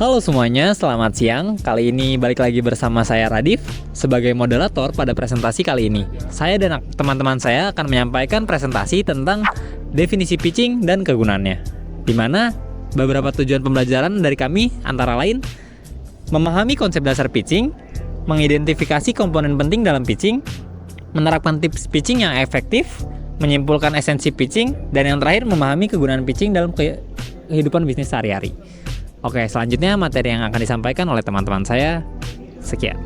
Halo semuanya, selamat siang. Kali ini balik lagi bersama saya Radif sebagai moderator pada presentasi kali ini. Saya dan teman-teman saya akan menyampaikan presentasi tentang definisi pitching dan kegunaannya. Di mana beberapa tujuan pembelajaran dari kami antara lain memahami konsep dasar pitching, mengidentifikasi komponen penting dalam pitching, menerapkan tips pitching yang efektif, menyimpulkan esensi pitching, dan yang terakhir memahami kegunaan pitching dalam kehidupan bisnis sehari-hari. Oke, selanjutnya materi yang akan disampaikan oleh teman-teman saya. Sekian.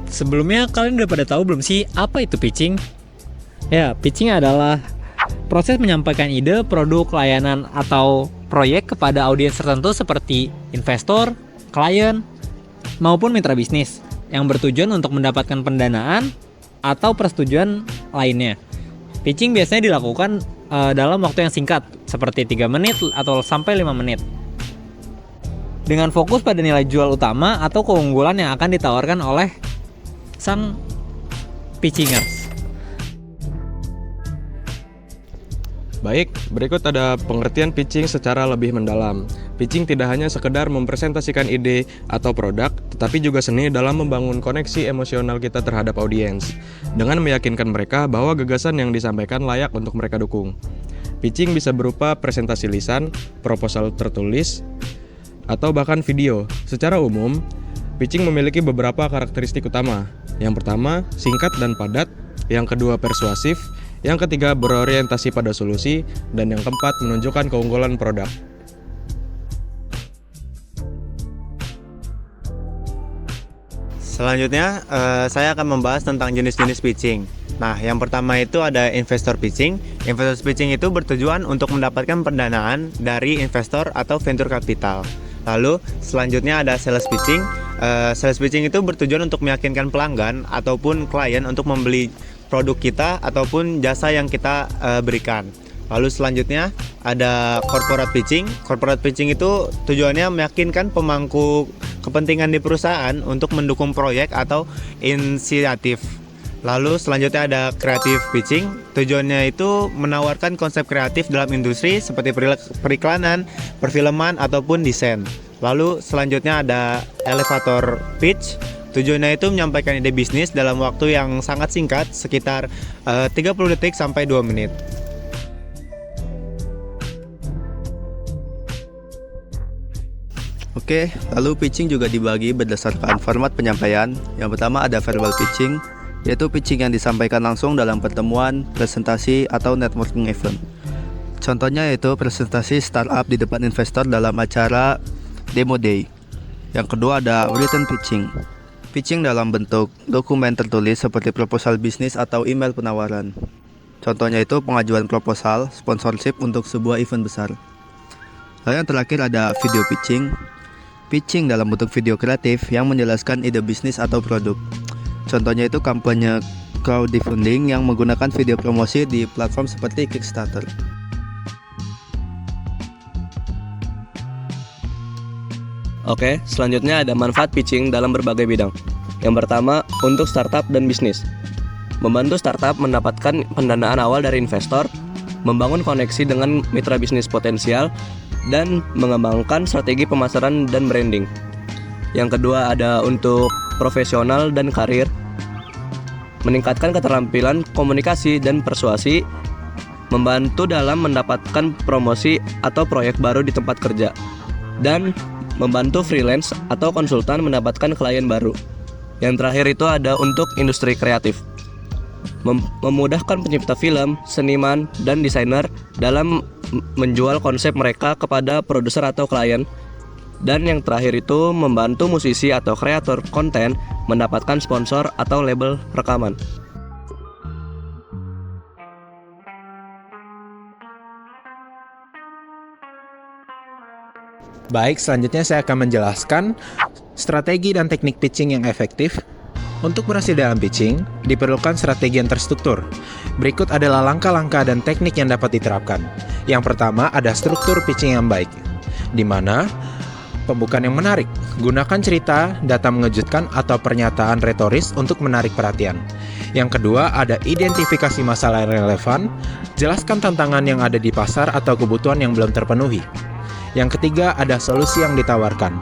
Sebelumnya kalian udah pada tahu belum sih apa itu pitching? Ya, pitching adalah proses menyampaikan ide, produk, layanan, atau proyek kepada audiens tertentu seperti investor, klien, maupun mitra bisnis yang bertujuan untuk mendapatkan pendanaan atau persetujuan lainnya. Pitching biasanya dilakukan dalam waktu yang singkat, seperti 3 menit atau sampai 5 menit. Dengan fokus pada nilai jual utama atau keunggulan yang akan ditawarkan oleh sang pitchingers. Baik, berikut ada pengertian pitching secara lebih mendalam. Pitching tidak hanya sekedar mempresentasikan ide atau produk, tetapi juga seni dalam membangun koneksi emosional kita terhadap audiens, dengan meyakinkan mereka bahwa gagasan yang disampaikan layak untuk mereka dukung. Pitching bisa berupa presentasi lisan, proposal tertulis, atau bahkan video. Secara umum, pitching memiliki beberapa karakteristik utama. Yang pertama, singkat dan padat. Yang kedua, persuasif. Yang ketiga, berorientasi pada solusi. Dan yang keempat, menunjukkan keunggulan produk. Selanjutnya, saya akan membahas tentang jenis-jenis pitching. Nah, yang pertama itu ada investor pitching. Investor pitching itu bertujuan untuk mendapatkan pendanaan dari investor atau venture capital. Lalu, selanjutnya ada sales pitching. Sales pitching itu bertujuan untuk meyakinkan pelanggan ataupun klien untuk membeli produk kita ataupun jasa yang kita berikan. Lalu selanjutnya ada corporate pitching. Corporate pitching itu tujuannya meyakinkan pemangku kepentingan di perusahaan untuk mendukung proyek atau inisiatif. Lalu selanjutnya ada creative pitching. Tujuannya itu menawarkan konsep kreatif dalam industri seperti periklanan, perfilman ataupun desain. Lalu selanjutnya ada elevator pitch. Tujuannya itu menyampaikan ide bisnis dalam waktu yang sangat singkat, sekitar 30 detik sampai 2 menit. Oke, lalu pitching juga dibagi berdasarkan format penyampaian. Yang pertama ada verbal pitching, yaitu pitching yang disampaikan langsung dalam pertemuan, presentasi, atau networking event. Contohnya yaitu presentasi startup di depan investor dalam acara Demo Day. Yang kedua ada written pitching. Pitching dalam bentuk dokumen tertulis seperti proposal bisnis atau email penawaran. Contohnya itu pengajuan proposal, sponsorship untuk sebuah event besar. Lalu yang terakhir ada video pitching. Pitching dalam bentuk video kreatif yang menjelaskan ide bisnis atau produk. Contohnya itu kampanye crowdfunding yang menggunakan video promosi di platform seperti Kickstarter. Oke, selanjutnya ada manfaat pitching dalam berbagai bidang. Yang pertama, untuk startup dan bisnis. Membantu startup mendapatkan pendanaan awal dari investor, membangun koneksi dengan mitra bisnis potensial, dan mengembangkan strategi pemasaran dan branding. Yang kedua ada untuk profesional dan karir. Meningkatkan keterampilan komunikasi dan persuasi, membantu dalam mendapatkan promosi atau proyek baru di tempat kerja, dan membantu freelance atau konsultan mendapatkan klien baru. Yang terakhir itu ada untuk industri kreatif. Memudahkan pencipta film, seniman, dan desainer dalam menjual konsep mereka kepada produser atau klien. Dan yang terakhir itu membantu musisi atau kreator konten mendapatkan sponsor atau label rekaman. Baik, selanjutnya saya akan menjelaskan strategi dan teknik pitching yang efektif. Untuk berhasil dalam pitching, diperlukan strategi yang terstruktur. Berikut adalah langkah-langkah dan teknik yang dapat diterapkan. Yang pertama ada struktur pitching yang baik, di mana pembukaan yang menarik. Gunakan cerita, data mengejutkan, atau pernyataan retoris untuk menarik perhatian. Yang kedua, ada identifikasi masalah yang relevan. Jelaskan tantangan yang ada di pasar atau kebutuhan yang belum terpenuhi. Yang ketiga, ada solusi yang ditawarkan.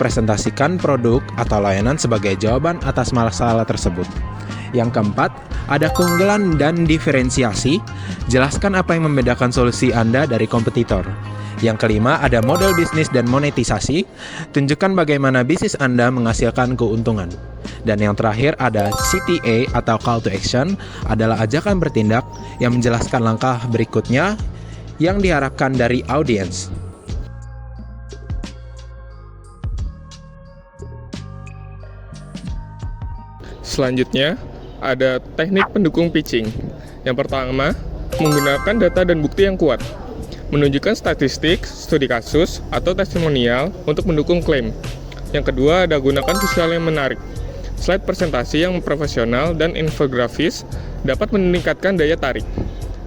Presentasikan produk atau layanan sebagai jawaban atas masalah tersebut. Yang keempat, ada keunggulan dan diferensiasi. Jelaskan apa yang membedakan solusi Anda dari kompetitor. Yang kelima, ada model bisnis dan monetisasi. Tunjukkan bagaimana bisnis Anda menghasilkan keuntungan. Dan yang terakhir, ada CTA atau Call to Action, adalah ajakan bertindak yang menjelaskan langkah berikutnya yang diharapkan dari audiens. Selanjutnya, ada teknik pendukung pitching. Yang pertama, menggunakan data dan bukti yang kuat. Menunjukkan statistik, studi kasus, atau testimonial untuk mendukung klaim. Yang kedua, ada gunakan visual yang menarik. Slide presentasi yang profesional dan infografis dapat meningkatkan daya tarik.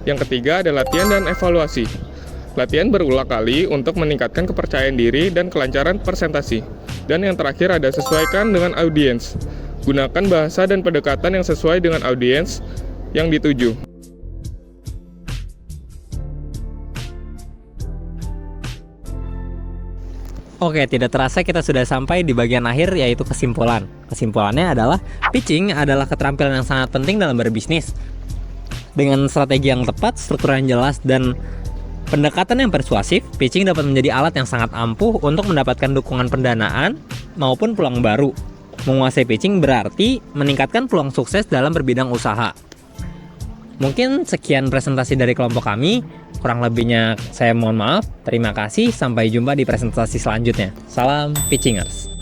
Yang ketiga, ada latihan dan evaluasi. Latihan berulang kali untuk meningkatkan kepercayaan diri dan kelancaran presentasi. Dan yang terakhir, ada sesuaikan dengan audiens. Gunakan bahasa dan pendekatan yang sesuai dengan audiens yang dituju. Oke, tidak terasa kita sudah sampai di bagian akhir, yaitu kesimpulan. Kesimpulannya adalah pitching adalah keterampilan yang sangat penting dalam berbisnis. Dengan strategi yang tepat, struktur yang jelas, dan pendekatan yang persuasif, pitching dapat menjadi alat yang sangat ampuh untuk mendapatkan dukungan pendanaan maupun peluang baru. Menguasai pitching berarti meningkatkan peluang sukses dalam berbidang usaha. Mungkin sekian presentasi dari kelompok kami. Kurang lebihnya saya mohon maaf. Terima kasih. Sampai jumpa di presentasi selanjutnya. Salam Pitchingers.